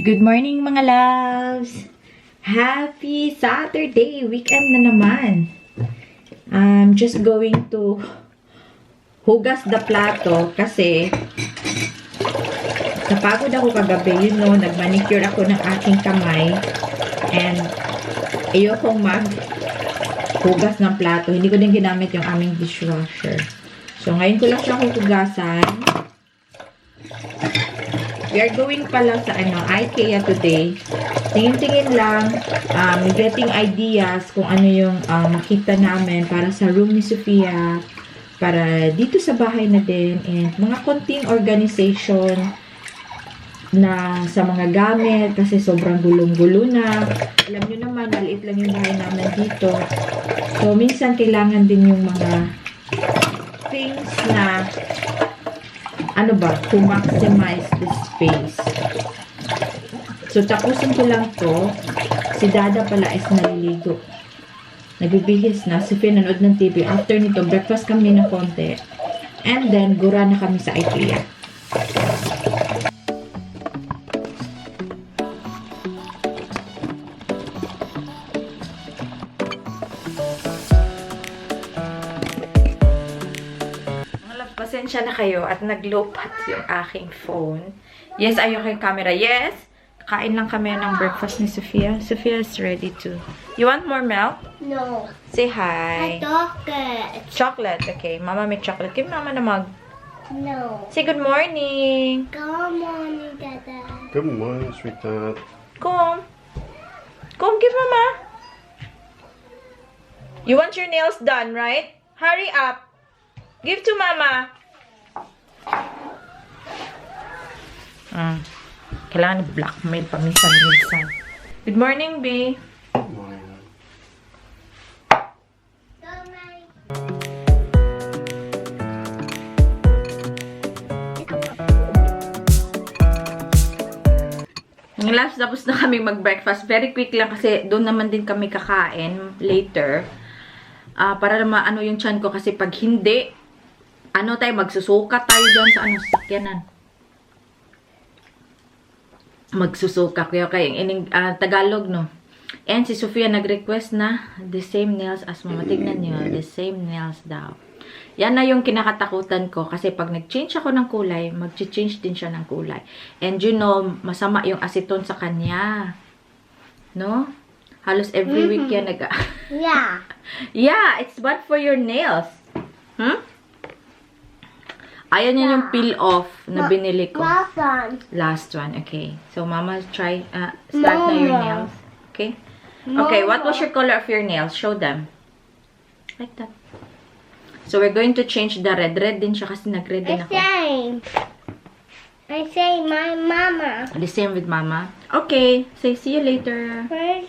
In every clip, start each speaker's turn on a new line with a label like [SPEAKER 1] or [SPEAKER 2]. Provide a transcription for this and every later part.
[SPEAKER 1] Good morning mga loves! Happy Saturday! Weekend na naman. I'm just going to hugas the plato kasi napagod ako kagabi. You know, nagmanicure ako ng aking kamay and ayokong maghugas ng plato. Hindi ko din ginamit yung aming dishwasher. So, ngayon ko lang siyang hugasan. We are going pala sa Ikea today. Tingin-tingin lang, getting ideas kung ano yung makita namin para sa room ni Sophia, para dito sa bahay na din, and mga konting organization na sa mga gamit kasi sobrang gulong-gulo na. Alam nyo naman, maliit lang yung bahay namin dito. So, minsan kailangan din yung mga things na to maximize the space. So, tapusin ko lang to. Si Dada pala is naliligo. Nagbibihis na. Si Finn nanood ng TV. After nito, breakfast kami na konti. And then, gura na kami sa Ikea. Pasensya na kayo at nag-low-pat yung aking phone. Yes, ayoko yung camera. Yes! Kain lang kami ng breakfast ni Sophia. Sophia is ready to. You want more milk?
[SPEAKER 2] No.
[SPEAKER 1] Say hi.
[SPEAKER 2] Chocolate.
[SPEAKER 1] Chocolate. Okay. Mama may chocolate. Give Mama na mug.
[SPEAKER 2] No.
[SPEAKER 1] Say good morning.
[SPEAKER 2] Good morning, Dada.
[SPEAKER 3] Good morning, sweetheart.
[SPEAKER 1] Come. Come, give Mama. You want your nails done, right? Hurry up. Give to Mama. Kailangan blackmail paminsan-minsan. Good morning, B.
[SPEAKER 3] Good morning.
[SPEAKER 2] Good morning.
[SPEAKER 1] Last, tapos na kami mag-breakfast. Very quick lang kasi doon naman din kami kakain later. Para maano yung tiyan ko kasi pag hindi, magsusuka tayo dyan sa sakyanan. Magsusuka. Kaya Tagalog, no? And si Sophia nag-request na the same nails as Mama. Tignan niyo, the same nails daw. Yan na yung kinakatakutan ko. Kasi pag nag-change ako ng kulay, mag-change din siya ng kulay. And you know, masama yung aceton sa kanya. No? Halos every week yan
[SPEAKER 2] Yeah.
[SPEAKER 1] Yeah, it's bad for your nails. Ayan yan yung peel off na binili ko.
[SPEAKER 2] Last one.
[SPEAKER 1] Last one, okay. So, Mama, try, start na your nails. Okay? Okay, what was your color of your nails? Show them. Like that. So, we're going to change the red. Red din siya kasi nag-red din ako.
[SPEAKER 2] I say my mama.
[SPEAKER 1] The same with Mama. Okay. Say, see you later.
[SPEAKER 2] Where's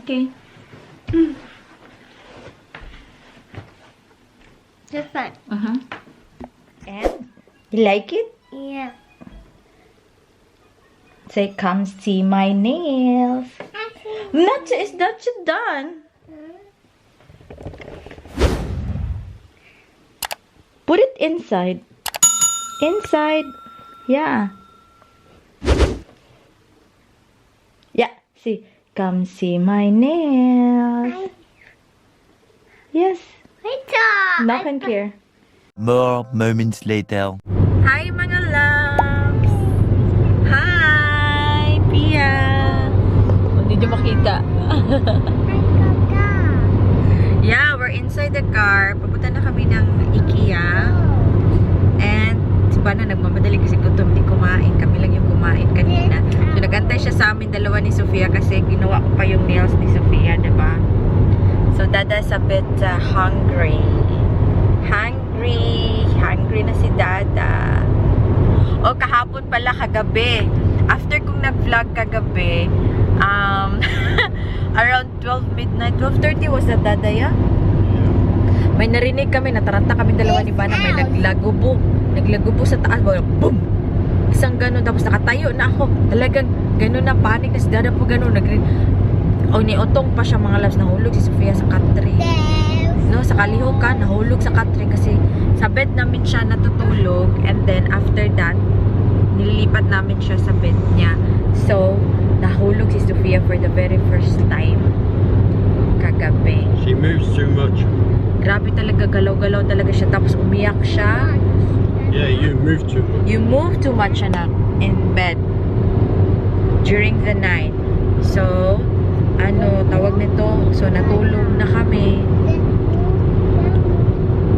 [SPEAKER 1] Okay.
[SPEAKER 2] This one.
[SPEAKER 1] And, you like it?
[SPEAKER 2] Yeah.
[SPEAKER 1] Say, come see my nails. It's not done. Put it inside. Inside. Yeah. Yeah. See. Come see my nails. Yes. Knock and clear.
[SPEAKER 4] More moments later.
[SPEAKER 1] Hi mga loves! Hi! Pia! Hindi nyo makita. Yeah, we're inside the car. Papunta na kami ng Ikea. And si Bana nagmamadali kasi gutom, di kumain. Kami lang yung kumain kanina. So nagantay siya sa amin, dalawa ni Sophia, kasi ginawa ko pa yung nails ni Sophia, diba? So Dada's a bit hungry. Hungry na si Dada. O, kahapon pala, kagabi. After kong nag-vlog kagabi, around 12 midnight, 12:30 was that, Dada, yeah? May narinig kami, nataranta kami dalawa ni Bana, may naglagubo sa taas, boom! Isang ganun, tapos nakatayo na ako. Talagang ganun na, panic na si Dada po ganun. Niotong pa siya mga loves, nahulog si Sophia sa country. No, sa kalihukan, nahulog sa country kasi sa bed namin siya natutulog, and then after that nililipat namin siya sa bed niya. So, nahulog si Sophia for the very first time kagabi.
[SPEAKER 3] She moves too much.
[SPEAKER 1] Grabe talaga, galaw-galaw talaga siya. Tapos umiyak siya.
[SPEAKER 3] Yeah, you move too much.
[SPEAKER 1] You move too much, anak, in bed during the night. So, ano, tawag nito. So, natulog na kami.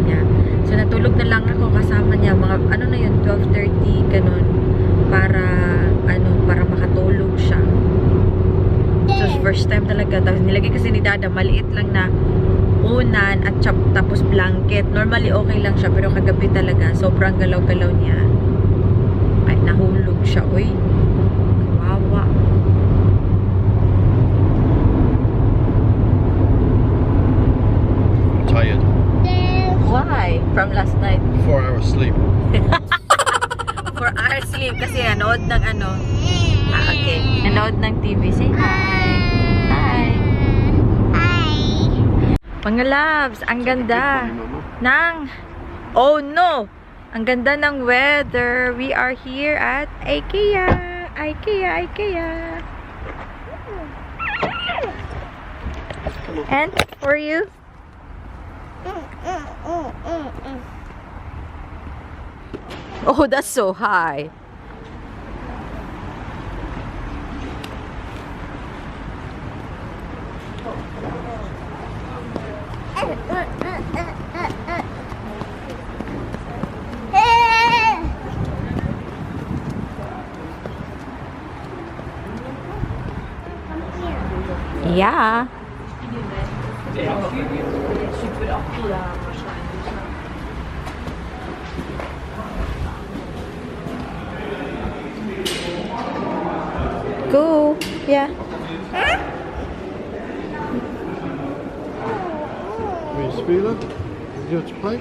[SPEAKER 1] Yeah. So, natulog na lang ako kasama niya. Mga, ano na yun, 12:30, ganun. Para, ano, para makatulog siya. So, first time talaga. Tapos, nilagay kasi ni Dada, maliit lang na unan at tapos blanket. Normally, okay lang siya. Pero kagabi talaga, sobrang galaw-galaw niya. Ay, nahulog siya. Uy, kawawa.
[SPEAKER 3] Tired.
[SPEAKER 1] Why? From last night.
[SPEAKER 3] 4 hours sleep.
[SPEAKER 1] 4 hours sleep kasi nanood ng ano. Okay. Nanood ng TV. Say hi. Hi. Mga loves, ang ganda ng... Oh no! Ang ganda ng weather. We are here at Ikea. Ikea. And for you? Oh, that's so high. Yeah. Go. Yeah.
[SPEAKER 3] Miss Spieler, do you want to play?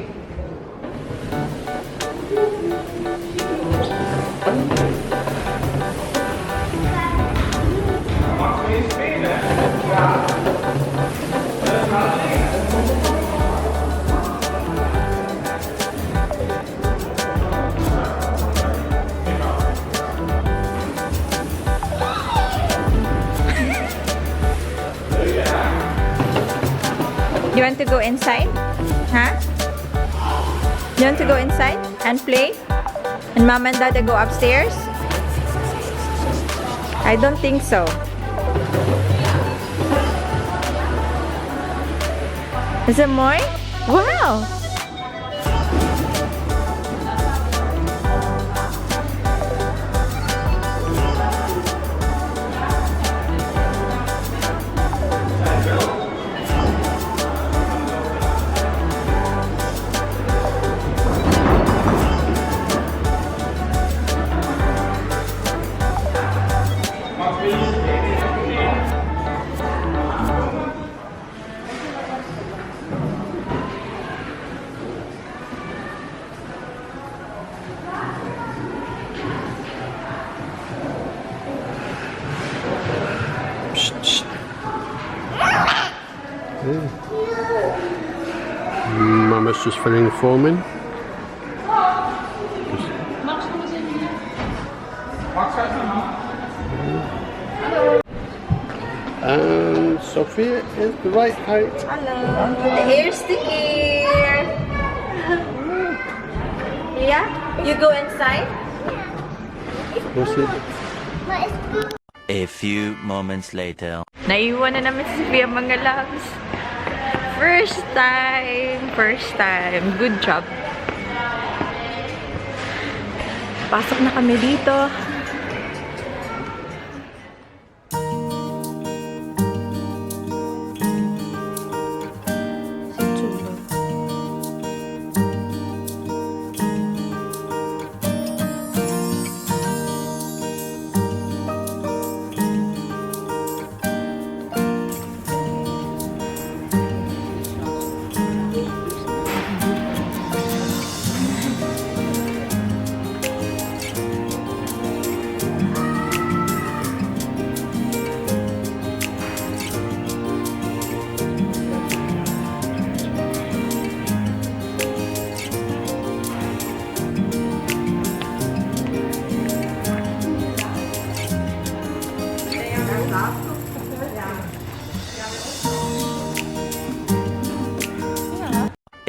[SPEAKER 1] You want to go inside? Huh? You want to go inside and play? And Mom and Dada go upstairs? I don't think so. Is it more? Wow!
[SPEAKER 3] Mama's just filling the form in. And Sophia is the right height.
[SPEAKER 1] Hello. The ears to ear. Yeah? You go inside?
[SPEAKER 3] What's it?
[SPEAKER 4] A few moments later.
[SPEAKER 1] Naiwan na namin si Sophia, mga loves. First time. Good job. Pasok na kami dito.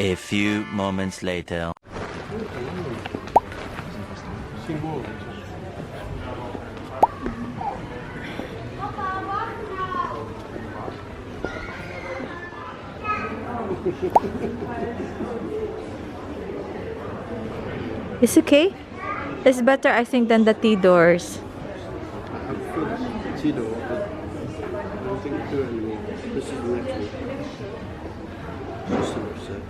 [SPEAKER 4] A few moments later.
[SPEAKER 1] It's okay. It's better, I think, than the tea doors.
[SPEAKER 3] Tito, but I don't think it's good anymore. This is the next one. This is upset.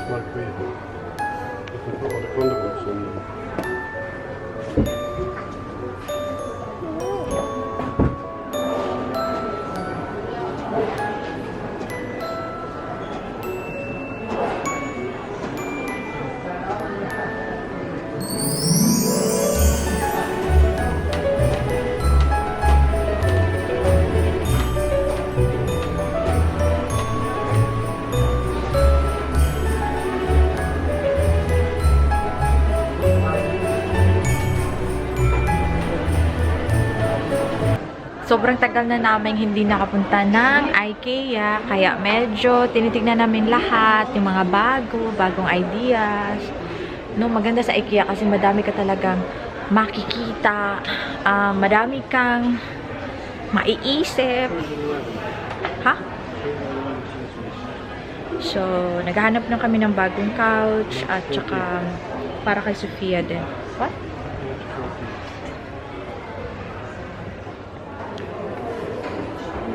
[SPEAKER 3] Markii. You can put all the condiments on them.
[SPEAKER 1] Sobrang tagal na namin hindi nakapunta ng Ikea, kaya medyo tinitignan namin lahat, yung mga bagong ideas. No, maganda sa Ikea kasi madami ka talagang makikita, madami kang maiisip. Ha? So, naghahanap na kami ng bagong couch at saka para kay Sophia din. What?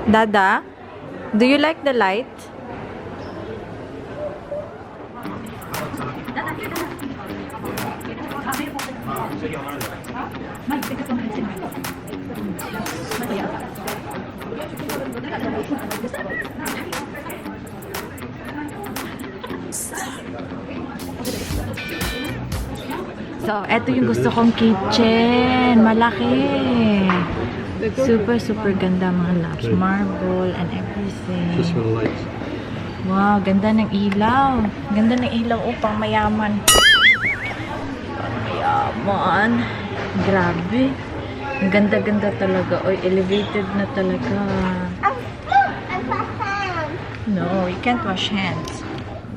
[SPEAKER 1] Dada, do you like the light? So, eto yung gusto kong kitchen. Malaki. Super, super ganda mga loves. Marble and everything.
[SPEAKER 3] This one lights.
[SPEAKER 1] Wow, ganda ng ilaw. Ganda ng ilaw upang mayaman. Mayaman. Grabe. Ang ganda-ganda talaga. Oy, elevated na talaga. No, you can't wash hands.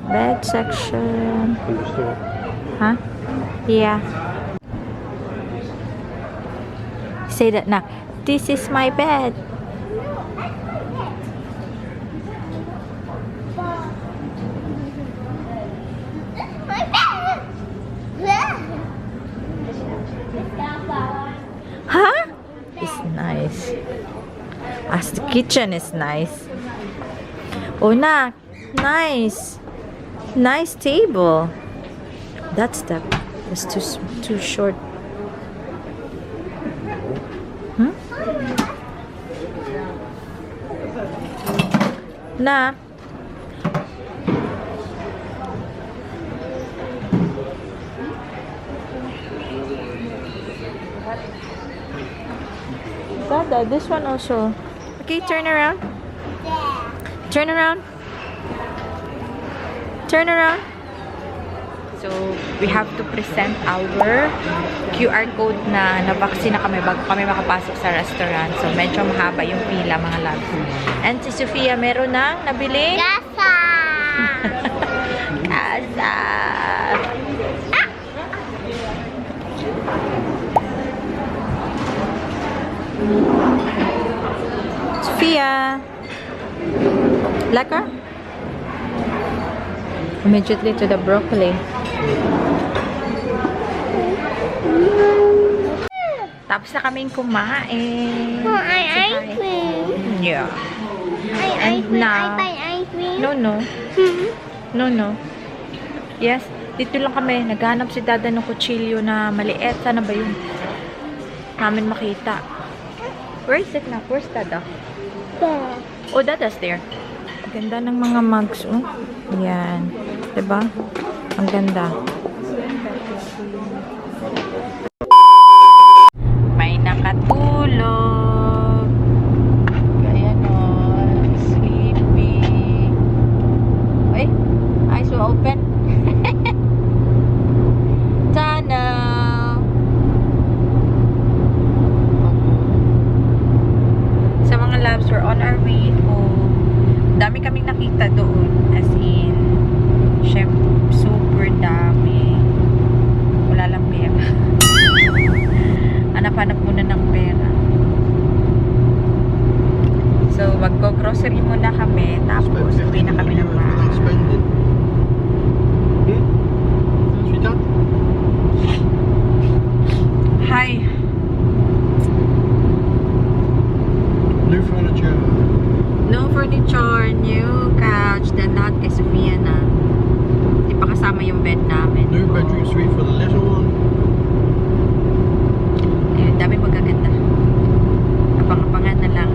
[SPEAKER 1] Bed section.
[SPEAKER 3] Understood.
[SPEAKER 1] Huh? Yeah. Say that now. This is my bed.
[SPEAKER 2] My bed.
[SPEAKER 1] Huh? It's nice. As the kitchen is nice. Oh, na. Nice. Nice table. That step was too short. Hmm? Na. Dada, this one also. Okay, turn around. Turn around. Turn around. So, we have to present our QR code na na-vaccine na kami bago kami makapasok sa restaurant. So, medyo mahaba yung pila, mga loves. And si Sophia, meron ng nabili?
[SPEAKER 2] Casa.
[SPEAKER 1] Casa. Sophia. Lekker? Immediately to the broccoli. Tapos na kaming kumain.
[SPEAKER 2] Oh, I ice cream.
[SPEAKER 1] Yeah.
[SPEAKER 2] I
[SPEAKER 1] And now-
[SPEAKER 2] buy ice cream.
[SPEAKER 1] No, no. No, no. Yes, dito lang kami. Naghanap si Dada ng kutsilyo na maliit. Sana ba yun? Namin makita. Where is it now? Where's Dada?
[SPEAKER 2] There.
[SPEAKER 1] Oh, Dada's there. Ganda ng mga mugs, oh. Yan. Diba? Ang ganda. May nakatulog. Ayan, oh. Sleepy. Uy, eyes will open. Tana. Sa mga labs, we're on our way home. Dami kaming nakita doon. As in, chef, super dami. Wala lang pera. Hanap-hanap muna ng pera. So, magko-grocery muna kami. Tapos, uwi na kami ng bahay.
[SPEAKER 3] Spending. Sweetheart?
[SPEAKER 1] Hi!
[SPEAKER 3] New furniture.
[SPEAKER 1] No furniture, new couch, then lahat kay Sophia na. Hindi pa kasama yung bed namin.
[SPEAKER 3] New bedroom suite for the little one.
[SPEAKER 1] Ayun, dami magaganda. Abang-abangan na lang.